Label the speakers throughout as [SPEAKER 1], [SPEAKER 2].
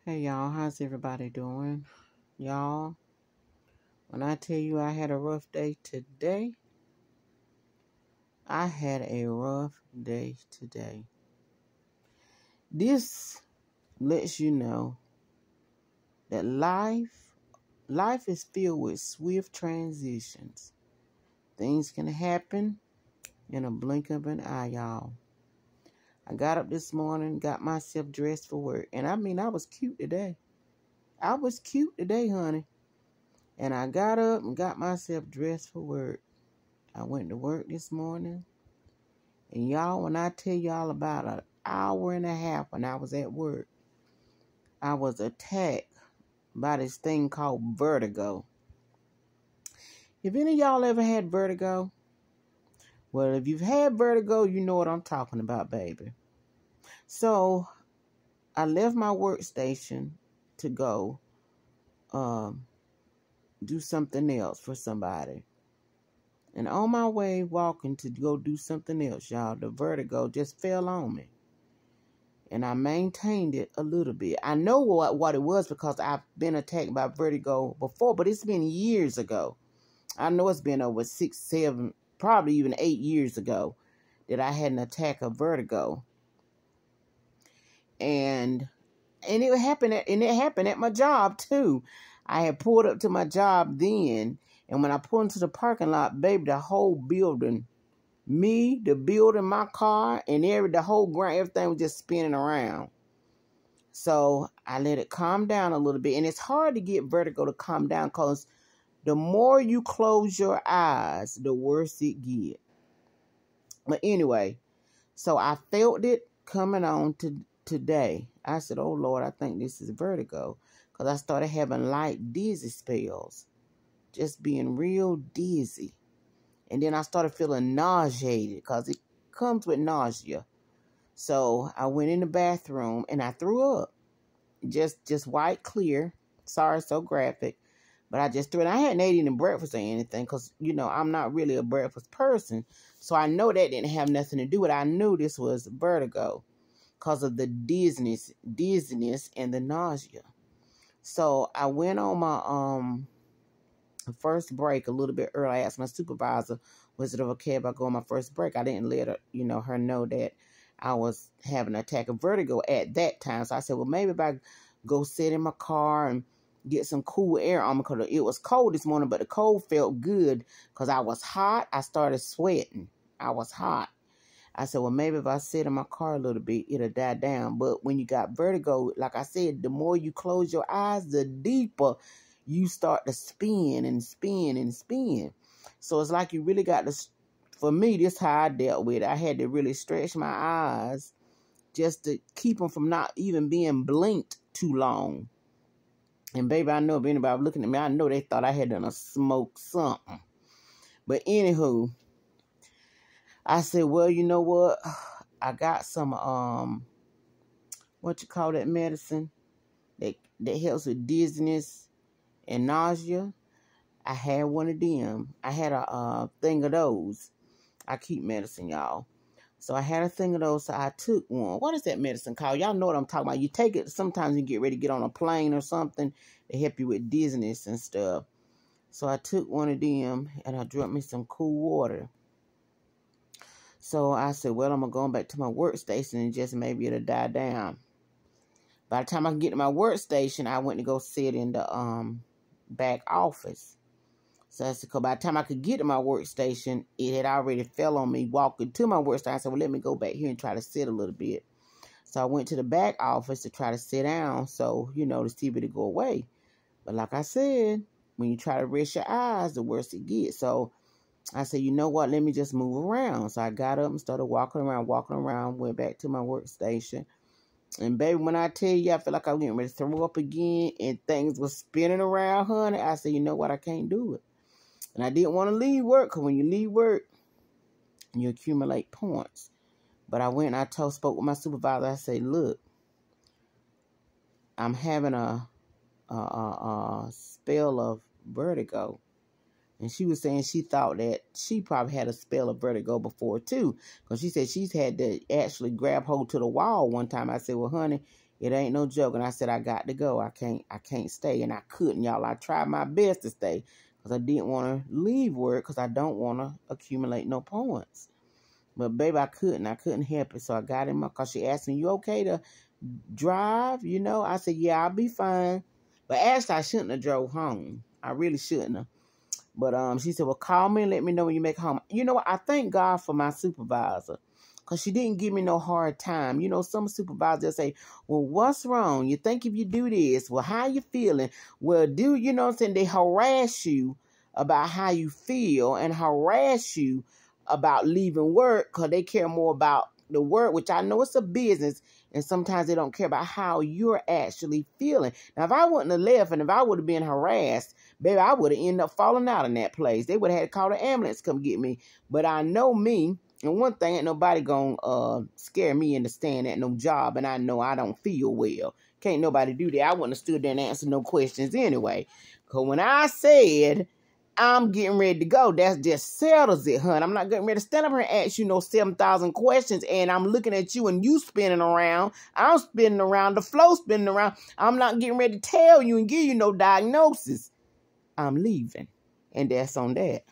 [SPEAKER 1] Hey y'all, how's everybody doing? Y'all, when I tell you I had a rough day today, I had a rough day today. This lets you know that life is filled with swift transitions. Things can happen in a blink of an eye, y'all. I got up this morning, got myself dressed for work, and I was cute today. I was cute today, honey. And I got up and got myself dressed for work. I went to work this morning. And y'all, when I tell y'all about an hour and a half when I was at work, I was attacked by this thing called vertigo. Have any of y'all ever had vertigo? Well, if you've had vertigo, you know what I'm talking about, baby. So I left my workstation to go do something else for somebody. And on my way walking to go do something else, y'all, the vertigo just fell on me. And I maintained it a little bit. I know what it was because I've been attacked by vertigo before, but it's been years ago. I know it's been over 6, 7, probably even 8 years ago that I had an attack of vertigo. And it happened at my job too. I had pulled up to my job then, and when I pulled into the parking lot, baby, the whole building, the building, my car, and the whole ground, everything was just spinning around. So I let it calm down a little bit. And it's hard to get vertigo to calm down because the more you close your eyes, the worse it gets. But anyway, so I felt it coming on today. I said, oh, Lord, I think this is vertigo. Because I started having light dizzy spells. Just being real dizzy. And then I started feeling nauseated because it comes with nausea. So I went in the bathroom and I threw up. Just white clear. Sorry, so graphic. But I just threw it. I hadn't ate any breakfast or anything because, I'm not really a breakfast person. So I know that didn't have nothing to do with it. I knew this was vertigo because of the dizziness and the nausea. So I went on my first break a little bit early. I asked my supervisor, was it okay if I go on my first break? I didn't let her, her know that I was having an attack of vertigo at that time. So I said, well, maybe if I go sit in my car and get some cool air on me, because it was cold this morning, but the cold felt good because I was hot. I started sweating. I was hot. I said, well, maybe if I sit in my car a little bit, it'll die down. But when you got vertigo, like I said, the more you close your eyes, the deeper you start to spin and spin and spin. So it's like you really got to, for me, this is how I dealt with it. I had to really stretch my eyes just to keep them from not even being blinked too long. And baby, I know if anybody was looking at me, I know they thought I had done a smoke something. But anywho, I said, well, you know what? I got some, what you call that medicine that helps with dizziness and nausea. I had one of them. I had a thing of those. I keep medicine, y'all. So I had a thing of those, so I took one. What is that medicine called? Y'all know what I'm talking about. You take it, sometimes you get ready to get on a plane or something. They help you with dizziness and stuff. So I took one of them, and I drank me some cool water. So I said, well, I'm going to go back to my workstation and just maybe it'll die down. By the time I can get to my workstation, I went to go sit in the back office. So I said, by the time I could get to my workstation, it had already fell on me walking to my workstation. I said, well, let me go back here and try to sit a little bit. So I went to the back office to try to sit down so, to see if it'd go away. But like I said, when you try to rest your eyes, the worse it gets. So I said, you know what, let me just move around. So I got up and started walking around, went back to my workstation. And baby, when I tell you, I feel like I was getting ready to throw up again and things were spinning around, honey. I said, you know what, I can't do it. And I didn't want to leave work because when you leave work, you accumulate points. But I went and I spoke with my supervisor. I said, look, I'm having a spell of vertigo. And she was saying she thought that she probably had a spell of vertigo before too. Because she said she's had to actually grab hold to the wall one time. I said, well, honey, it ain't no joke. And I said, I got to go. I can't stay. And I couldn't, y'all. I tried my best to stay because I didn't want to leave work because I don't want to accumulate no points. But, baby, I couldn't help it. So I got in my car. She asked me, you okay to drive? You know, I said, yeah, I'll be fine. But actually, I shouldn't have drove home. I really shouldn't have. But she said, well, call me and let me know when you make home. You know what? I thank God for my supervisor because she didn't give me no hard time. You know, some supervisors say, well, what's wrong? You think if you do this? Well, how you feeling? Well, you know what I'm saying? They harass you about how you feel and harass you about leaving work because they care more about the work, which I know it's a business, and sometimes they don't care about how you're actually feeling. Now, if I wouldn't have left and if I would have been harassed, baby, I would have ended up falling out in that place. They would have had to call the ambulance to come get me. But I know me, and one thing, ain't nobody gonna scare me into staying at no job, and I know I don't feel well. Can't nobody do that. I wouldn't have stood there and answered no questions anyway. Because when I said I'm getting ready to go, that just settles it, hun. I'm not getting ready to stand up here and ask you no 7,000 questions, and I'm looking at you and you spinning around. I'm spinning around, the flow spinning around. I'm not getting ready to tell you and give you no diagnosis. I'm leaving, and that's on that.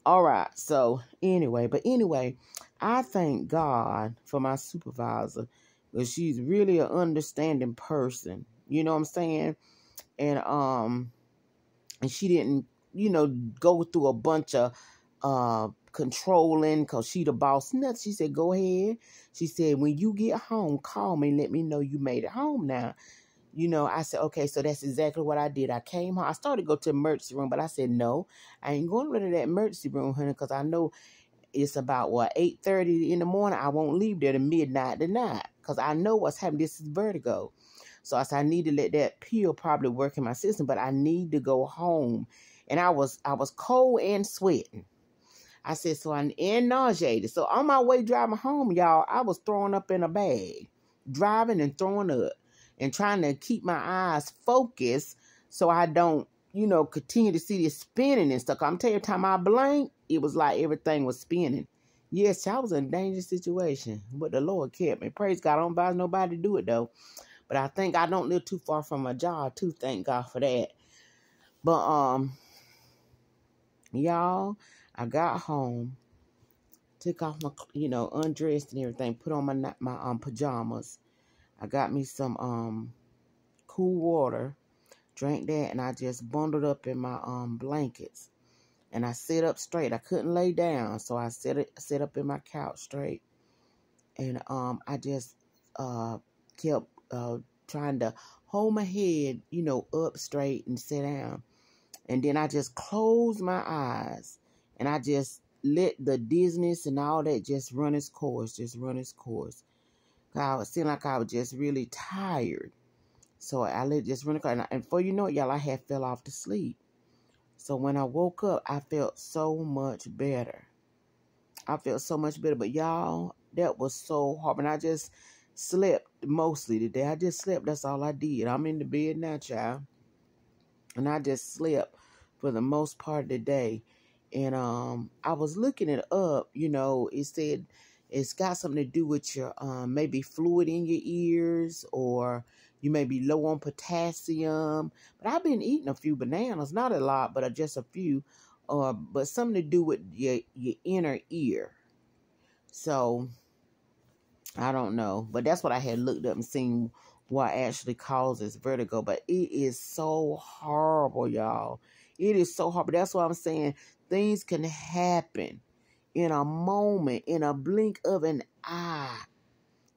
[SPEAKER 1] All right, so anyway, I thank God for my supervisor because she's really an understanding person. You know what I'm saying? And she didn't, you know, go through a bunch of controlling because she the boss. Nothing. She said, go ahead. She said, when you get home, call me and let me know you made it home now. You know, I said, okay, so that's exactly what I did. I came home. I started to go to the emergency room, but I said, no, I ain't going to that emergency room, honey, because I know it's about, 8:30 in the morning. I won't leave there to midnight tonight because I know what's happening. This is vertigo. So I said, I need to let that pill probably work in my system, but I need to go home. And I was cold and sweating. I said, so I'm nauseated. So on my way driving home, y'all, I was throwing up in a bag, driving and throwing up and trying to keep my eyes focused so I don't, you know, continue to see this spinning and stuff. I'm telling you, every time I blinked, it was like everything was spinning. Yes, I was in a dangerous situation, but the Lord kept me. Praise God. I don't advise nobody to do it, though. But I think I don't live too far from my job, too. Thank God for that. But, y'all, I got home, took off my, you know, undressed and everything, put on my pajamas. I got me some cool water, drank that, and I just bundled up in my blankets. And I sat up straight. I couldn't lay down, so I sat up in my couch straight. And I just kept trying to hold my head, you know, up straight and sit down. And then I just closed my eyes and I just let the dizziness and all that just run its course. I was feeling like I was just really tired. So I let it just run its course. And before you know it, y'all, I had fell off to sleep. So when I woke up, I felt so much better. But y'all, that was so hard. And I just slept mostly today. I just slept. That's all I did. I'm in the bed now, child. And I just slept for the most part of the day. And I was looking it up. You know, it said it's got something to do with your maybe fluid in your ears, or you may be low on potassium. But I've been eating a few bananas, not a lot, but just a few. But something to do with your inner ear. So I don't know, but that's what I had looked up and seen what actually causes vertigo. But it is so horrible, y'all. It is so horrible. That's what I'm saying. Things can happen in a moment, in a blink of an eye.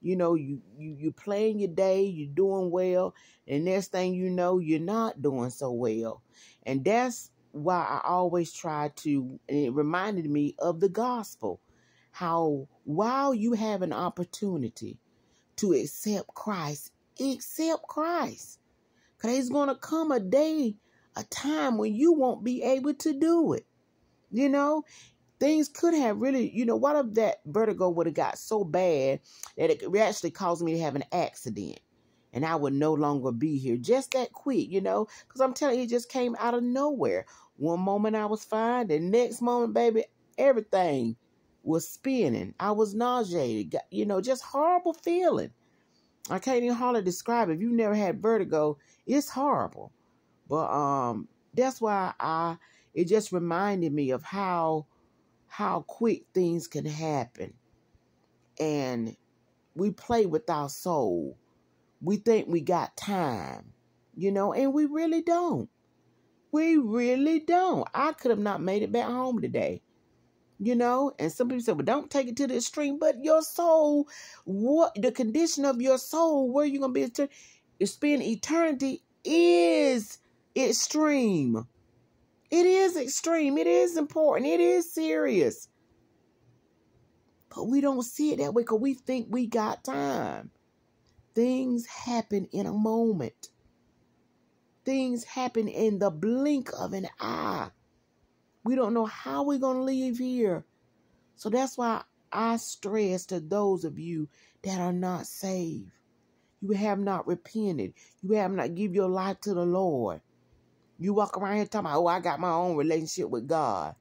[SPEAKER 1] You know, you playing your day, you're doing well, and next thing you know, you're not doing so well. And that's why I always try to, and it reminded me of the gospel, how while you have an opportunity to accept Christ. Because there's going to come a time when you won't be able to do it. You know, things could have really, you know, what if that vertigo would have got so bad that it actually caused me to have an accident? and I would no longer be here. Just that quick, you know, because I'm telling you, it just came out of nowhere. One moment I was fine, the next moment, baby, everything was spinning. I was nauseated, you know, just horrible feeling. I can't even hardly describe it. If you never had vertigo, it's horrible. But that's why it just reminded me of how quick things can happen. And we play with our soul. We think we got time, you know, and we really don't. We really don't. I could have not made it back home today, you know, and some people say, well, don't take it to the extreme, but your soul, the condition of your soul, where you're going to be spend eternity is extreme. It is extreme. It is important. It is serious. But we don't see it that way because we think we got time. Things happen in a moment. Things happen in the blink of an eye. We don't know how we're going to leave here. So that's why I stress to those of you that are not saved. You have not repented. You have not given your life to the Lord. You walk around here talking about, oh, I got my own relationship with God.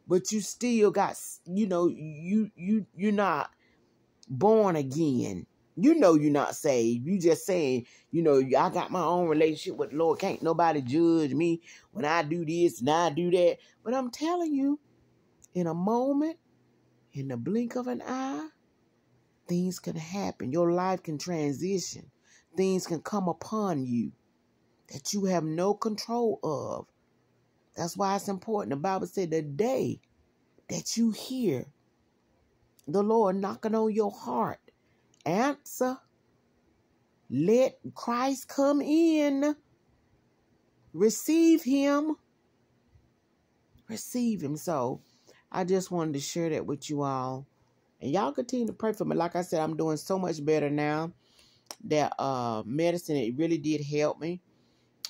[SPEAKER 1] But you still got, you know, you're not born again. You know you're not saved. You just saying, you know, I got my own relationship with the Lord. Can't nobody judge me when I do this and I do that. But I'm telling you, in a moment, in the blink of an eye, things can happen. Your life can transition. Things can come upon you that you have no control of. That's why it's important. The Bible said the day that you hear the Lord knocking on your heart, answer. Let Christ come in. Receive him. Receive him. So I just wanted to share that with you all. And y'all continue to pray for me. Like I said, I'm doing so much better now. That medicine, it really did help me.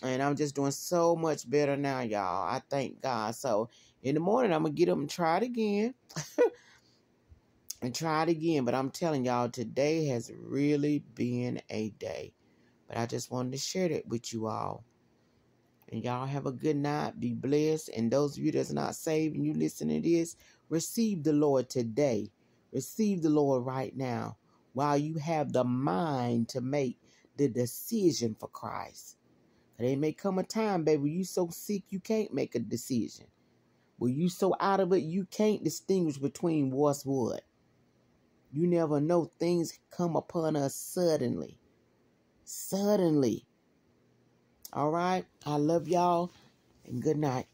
[SPEAKER 1] And I'm just doing so much better now, y'all. I thank God. So in the morning, I'm going to get up and try it again. But I'm telling y'all, today has really been a day. But I just wanted to share that with you all. And y'all have a good night. Be blessed. And those of you that's not saved and you listen to this, receive the Lord today. Receive the Lord right now. While you have the mind to make the decision for Christ. There may come a time, baby, you so sick you can't make a decision. When you so out of it, you can't distinguish between what's what. You never know. Things come upon us suddenly. Suddenly. All right? I love y'all, and good night.